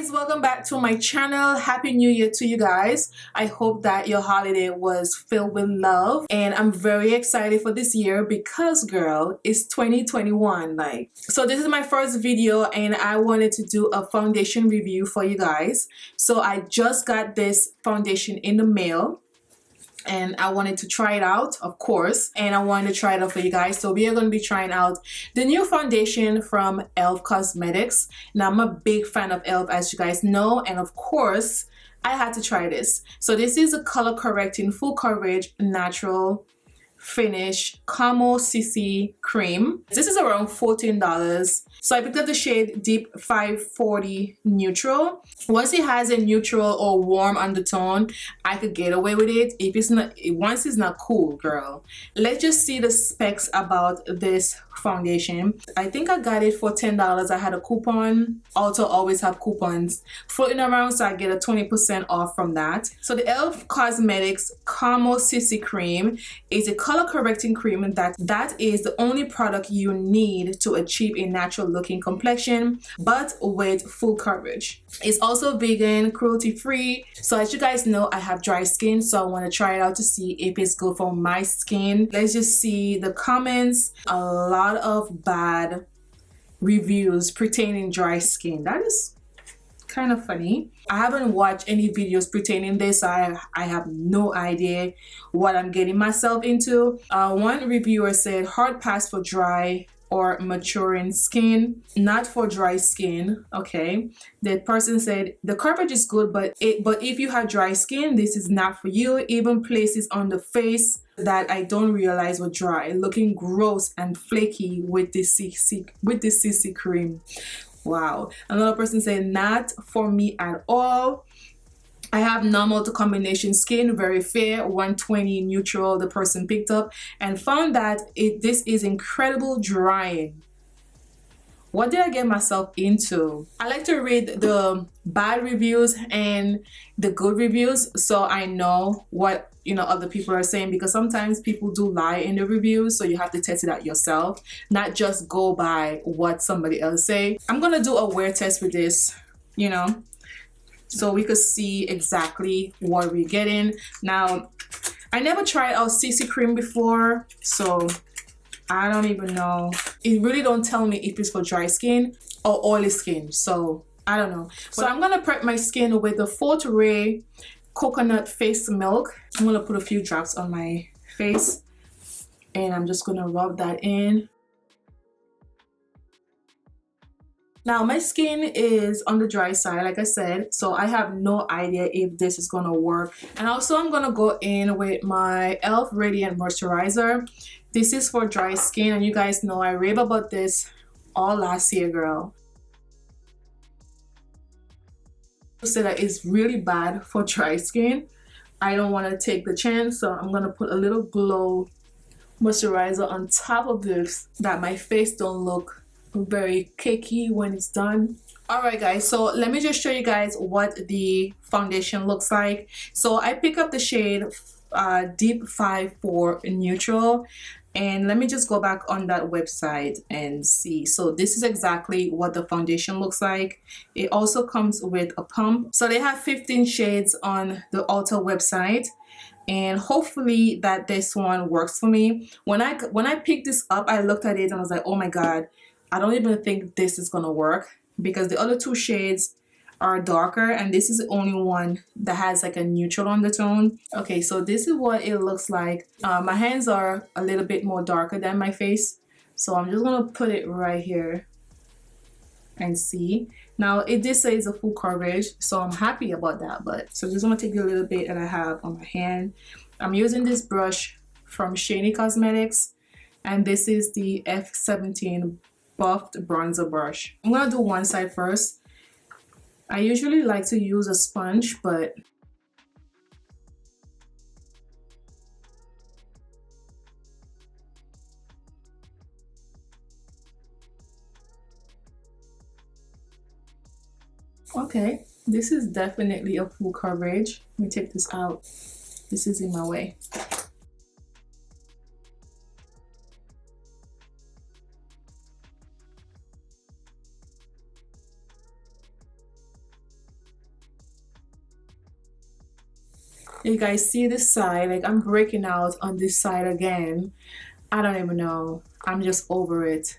Guys, welcome back to my channel. Happy New Year to you guys. I hope that your holiday was filled with love, and I'm very excited for this year because girl, it's 2021. So this is my first video and I wanted to do a foundation review for you guys. So I just got this foundation in the mail and I wanted to try it out, of course, and I wanted to try it out for you guys. So we are going to be trying out the new foundation from E.l.f. Cosmetics. Now I'm a big fan of E.l.f. as you guys know, and of course I had to try this. So this is a color correcting full coverage natural finish Camo CC Cream. This is around $14. So I picked up the shade Deep 540 Neutral. Once it has a neutral or warm undertone, I could get away with it. If it's not, once it's not cool, girl. Let's just see the specs about this foundation. I think I got it for $10. I had a coupon. Also always have coupons floating around, so I get a 20% off from that. So the E.l.f. Cosmetics Camo CC Cream is a color correcting cream that is the only product you need to achieve a natural looking complexion, but with full coverage. It's also vegan, cruelty free. So as you guys know, I have dry skin, so I want to try it out to see if it's good for my skin. Let's just see the comments. A lot of bad reviews pertaining dry skin. That is kind of funny. I haven't watched any videos pertaining this, so I have no idea what I'm getting myself into. One reviewer said hard pass for dry or maturing skin, not for dry skin. Okay, the person said the coverage is good, but if you have dry skin, this is not for you. Even places on the face that I don't realize were dry, looking gross and flaky with this CC cream. Wow. Another person said not for me at all. I have normal to combination skin, very fair, 120 neutral the person picked up, and found that this is incredible drying. What did I get myself into? I like to read the bad reviews and the good reviews so I know what other people are saying, because sometimes people do lie in the reviews, so you have to test it out yourself, not just go by what somebody else say. I'm gonna do a wear test with this, so we could see exactly what we're getting. Now I never tried out CC cream before, so I don't even know. It really don't tell me if it's for dry skin or oily skin, so I don't know. So I'm gonna prep my skin with the Fort Ray coconut face milk. I'm gonna put a few drops on my face and I'm just gonna rub that in. Now my skin is on the dry side, like I said, so I have no idea if this is gonna work. And also I'm gonna go in with my E.l.f. Radiant Moisturizer. This is for dry skin, and you guys know I rave about this all last year, girl. Say that it's really bad for dry skin. I don't want to take the chance, so I'm gonna put a little glow moisturizer on top of this, that my face don't look very cakey when it's done. Alright guys, so let me just show you guys what the foundation looks like. So I pick up the shade Deep 54 Neutral, and let me just go back on that website and see. So this is exactly what the foundation looks like. It also comes with a pump. So they have 15 shades on the Ulta website, and hopefully that this one works for me. When I picked this up, I looked at it and I was like, oh my god, I don't even think this is gonna work, because the other two shades are darker and this is the only one that has like a neutral undertone. Okay, so this is what it looks like. My hands are a little bit more darker than my face, so I'm just gonna put it right here and see. Now it did say it's a full coverage, so I'm happy about that. But so just gonna take a little bit that I have on my hand. I'm using this brush from Shiny Cosmetics, and this is the F17 buffed bronzer brush. I'm gonna do one side first. I usually like to use a sponge, but okay, this is definitely a full coverage. Let me take this out. This is in my way. You guys see this side, like I'm breaking out on this side again. I don't even know, I'm just over it.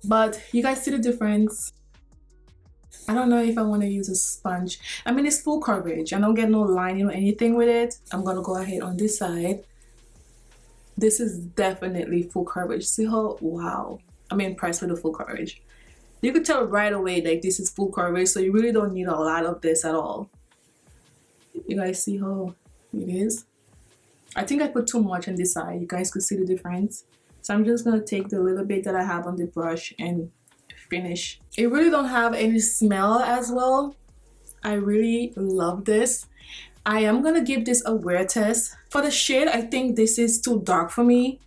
But you guys see the difference? I don't know if I want to use a sponge. I mean, it's full coverage. I don't get no lining or anything with it. I'm gonna go ahead on this side. This is definitely full coverage. See how, wow, I'm impressed with the full coverage. You could tell right away like this is full coverage, so you really don't need a lot of this at all. You guys see how it is? I think I put too much on this side. You guys could see the difference. So I'm just gonna take the little bit that I have on the brush and finish. It really don't have any smell as well. I really love this. I am gonna give this a wear test. For the shade, I think this is too dark for me.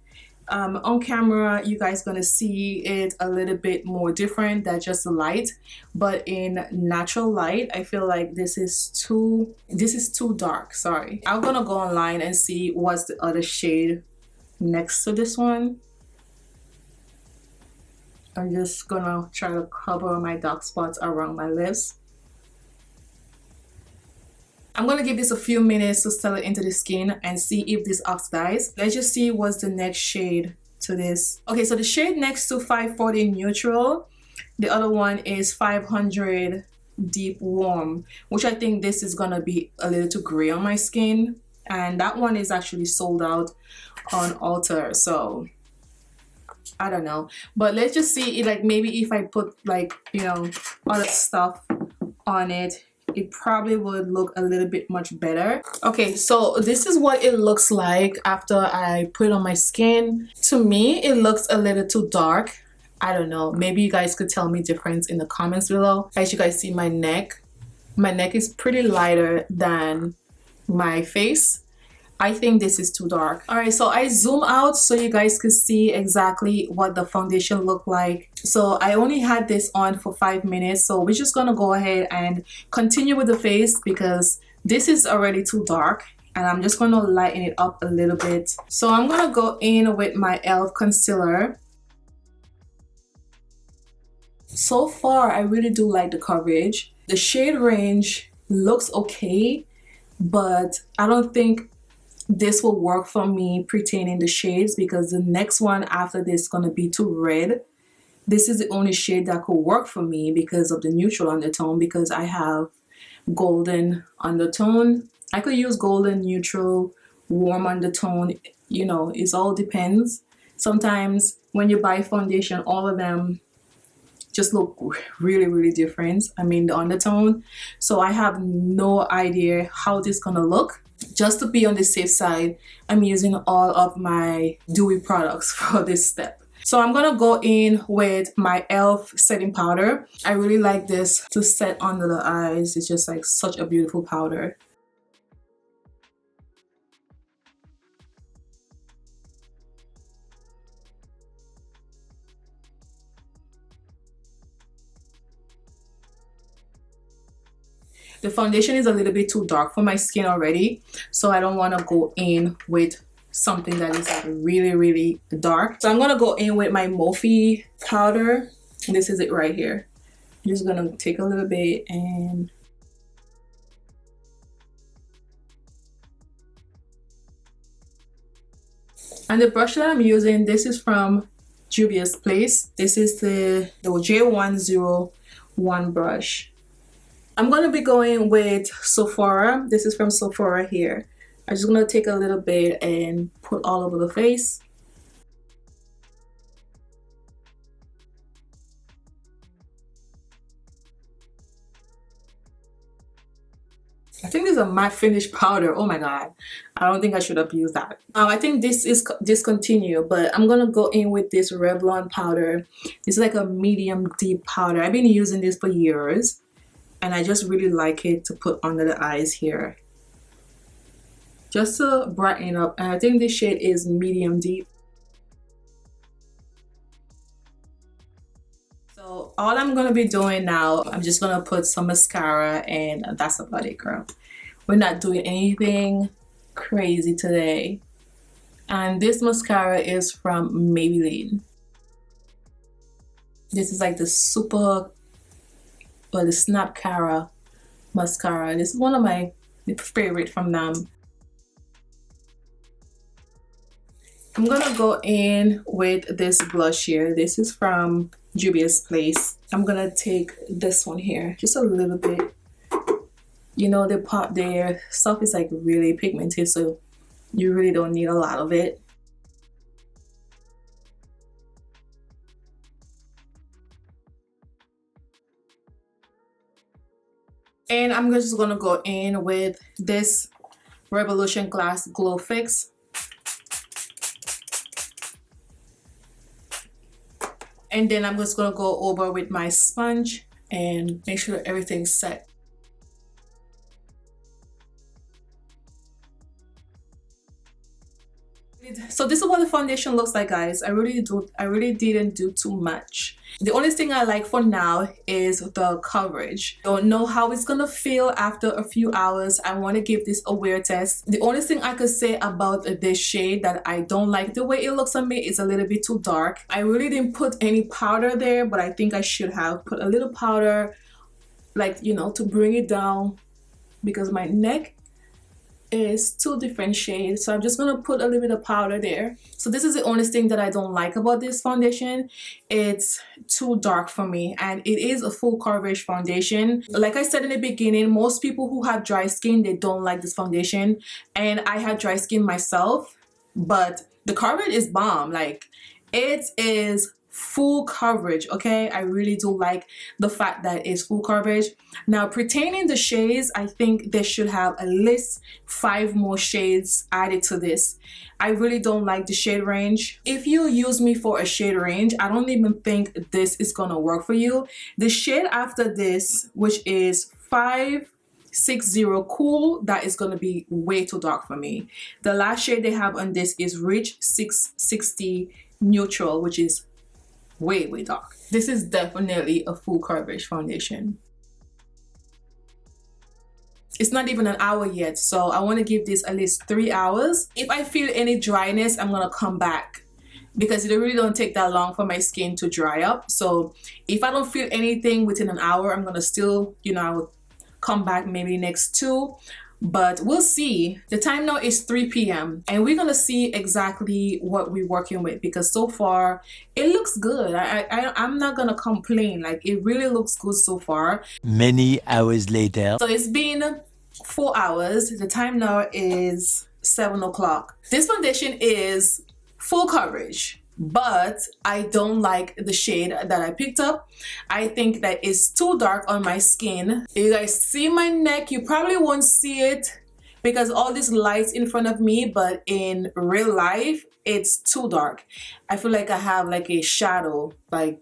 On camera, you guys gonna see it a little bit more different than just the light, but in natural light, I feel like this is too dark. Sorry. I'm gonna go online and see what's the other shade next to this one. I'm just gonna try to cover my dark spots around my lips. I'm gonna give this a few minutes to settle into the skin and see if this oxidizes. Let's just see what's the next shade to this. Okay, so the shade next to 540 neutral, the other one is 500 deep warm, which I think this is gonna be a little too gray on my skin, and that one is actually sold out on Ulta, so I don't know. But let's just see, like maybe if I put like, you know, other stuff on it, it probably would look a little bit much better. Okay, so this is what it looks like after I put it on my skin. To me, it looks a little too dark. I don't know, maybe you guys could tell me difference in the comments below. As you guys see, my neck is pretty lighter than my face. I think this is too dark. All right, so I zoom out so you guys could see exactly what the foundation looked like. So I only had this on for 5 minutes, so we're just gonna go ahead and continue with the face because this is already too dark, and I'm just gonna lighten it up a little bit. So I'm gonna go in with my e.l.f. concealer. So far, I really do like the coverage. The shade range looks okay, but I don't think this will work for me pertaining the shades because the next one after this is going to be too red. This is the only shade that could work for me because of the neutral undertone, because I have golden undertone. I could use golden, neutral, warm undertone, you know, it all depends. Sometimes when you buy foundation, all of them just look really different. I mean, the undertone. So I have no idea how this is gonna look. Just to be on the safe side, I'm using all of my dewy products for this step. So I'm gonna go in with my e.l.f. setting powder. I really like this to set under the eyes. It's just like such a beautiful powder. The foundation is a little bit too dark for my skin already, so I don't want to go in with something that is like really dark. So I'm gonna go in with my Morphe powder. This is it right here. I'm just gonna take a little bit and the brush that I'm using, this is from Juvia's Place. This is the J101 brush. I'm going to be going with Sephora. This is from Sephora here. I'm just going to take a little bit and put all over the face. I think this is a matte finish powder. Oh my god, I don't think I should have used that. I think this is discontinued, but I'm gonna go in with this Revlon powder. It's like a medium deep powder. I've been using this for years, and I just really like it to put under the eyes here, just to brighten up. And I think this shade is medium deep. So all I'm gonna be doing now, I'm just gonna put some mascara, and that's about it, girl. We're not doing anything crazy today. And this mascara is from Maybelline. This is like the super, or the Snap Cara mascara. This is one of my favorite from them. I'm gonna go in with this blush here. This is from Juvia's Place. I'm gonna take this one here, just a little bit. You know, their stuff is like really pigmented, so you really don't need a lot of it. And I'm just gonna go in with this Revolution Glass Glow Fix. And then I'm just gonna go over with my sponge and make sure everything's set. So this is what the foundation looks like, guys. I really didn't do too much. The only thing I like for now is the coverage. Don't know how it's gonna feel after a few hours. I want to give this a wear test. The only thing I could say about this shade that I don't like the way it looks on me is a little bit too dark. I really didn't put any powder there, but I think I should have put a little powder, like, you know, to bring it down, because my neck is two different shades. So I'm just gonna put a little bit of powder there. So this is the only thing that I don't like about this foundation. It's too dark for me, and it is a full coverage foundation. Like I said in the beginning, most people who have dry skin, they don't like this foundation, and I had dry skin myself, but the coverage is bomb. Like, it is full coverage, okay? I really do like the fact that it's full coverage. Now, pertaining the shades, I think they should have at least 5 more shades added to this. I really don't like the shade range. If you use me for a shade range, I don't even think this is gonna work for you. The shade after this, which is 560 Cool, that is gonna be way too dark for me. The last shade they have on this is Rich 660 Neutral, which is way dark. This is definitely a full coverage foundation. It's not even an hour yet, so I want to give this at least 3 hours. If I feel any dryness, I'm gonna come back, because it really don't take that long for my skin to dry up. So if I don't feel anything within an hour, I'm gonna still, you know, I will come back maybe next 2. But we'll see. The time now is 3 p.m. and we're gonna see exactly what we're working with, because so far it looks good. I'm not gonna complain. Like, it really looks good so far. Many hours later. So it's been 4 hours. The time now is 7 o'clock. This foundation is full coverage, but I don't like the shade that I picked up. I think that it's too dark on my skin. If you guys see my neck, you probably won't see it because all this lights in front of me, but in real life, it's too dark. I feel like I have like a shadow. Like,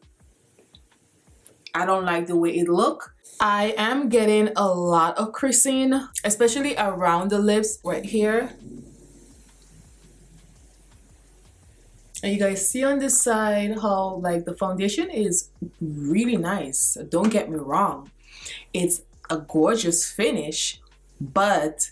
I don't like the way it looks. I am getting a lot of creasing, especially around the lips right here. And you guys see on this side how like the foundation is really nice. Don't get me wrong. It's a gorgeous finish, but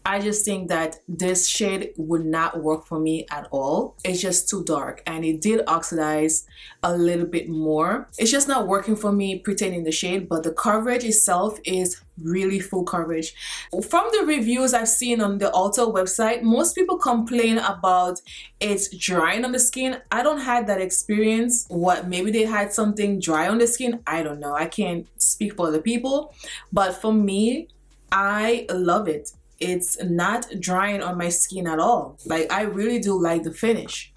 I just think that this shade would not work for me at all. It's just too dark, and it did oxidize a little bit more. It's just not working for me pertaining the shade, but the coverage itself is really full coverage. From the reviews I've seen on the Ulta website, most people complain about it's drying on the skin. I don't have that experience. What, maybe they had something dry on the skin? I don't know. I can't speak for other people, but for me, I love it. It's not drying on my skin at all. Like, I really do like the finish.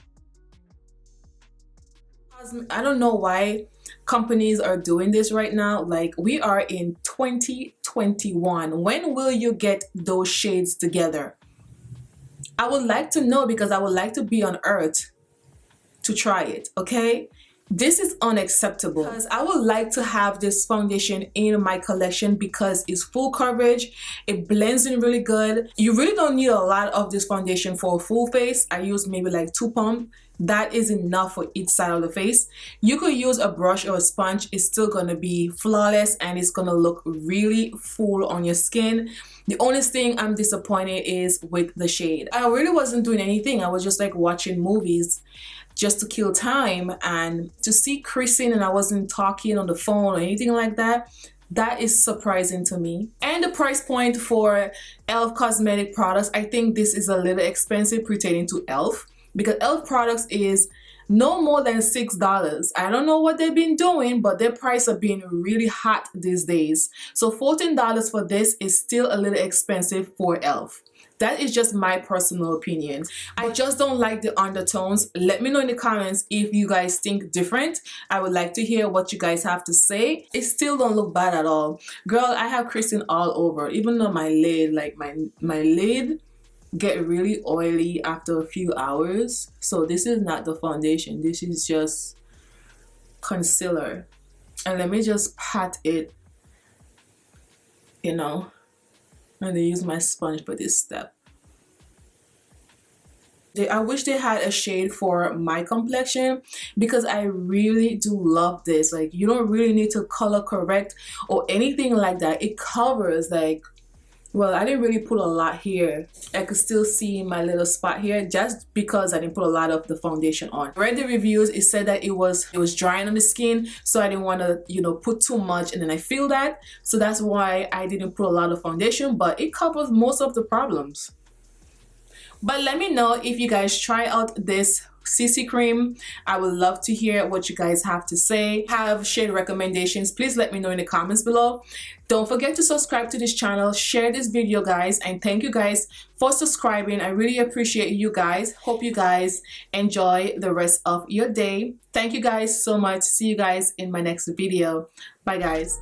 I don't know why companies are doing this right now. Like, we are in 2021. When will you get those shades together? I would like to know, because I would like to be on Earth to try it, okay? This is unacceptable, because I would like to have this foundation in my collection because it's full coverage. It blends in really good. You really don't need a lot of this foundation for a full face. I use maybe like 2 pumps. That is enough for each side of the face. You could use a brush or a sponge. It's still gonna be flawless, and it's gonna look really full on your skin. The only thing I'm disappointed is with the shade. I really wasn't doing anything. I was just like watching movies just to kill time, and to see creasing and I wasn't talking on the phone or anything like that, that is surprising to me. And the price point for e.l.f. cosmetic products, I think this is a little expensive pertaining to e.l.f. because e.l.f. products is no more than $6. I don't know what they've been doing, but their price are being really hot these days. So $14 for this is still a little expensive for e.l.f. That is just my personal opinion. I just don't like the undertones. Let me know in the comments if you guys think different. I would like to hear what you guys have to say. It still don't look bad at all. Girl, I have creasing all over. Even though my lid, like my lid get really oily after a few hours. So this is not the foundation. This is just concealer. And let me just pat it, you know. And they use my sponge for this step. I wish they had a shade for my complexion because I really do love this. Like, you don't really need to color correct or anything like that. It covers, like, well, I didn't really put a lot here. I could still see my little spot here just because I didn't put a lot of the foundation on. I read the reviews. It said that it was drying on the skin, so I didn't want to, you know, put too much, and then I feel that. So that's why I didn't put a lot of foundation, but it covers most of the problems. But let me know if you guys try out this CC cream. I would love to hear what you guys have to say. Have shade recommendations, please let me know in the comments below. Don't forget to subscribe to this channel, share this video guys, and thank you guys for subscribing. I really appreciate you guys. Hope you guys enjoy the rest of your day. Thank you guys so much. See you guys in my next video. Bye guys.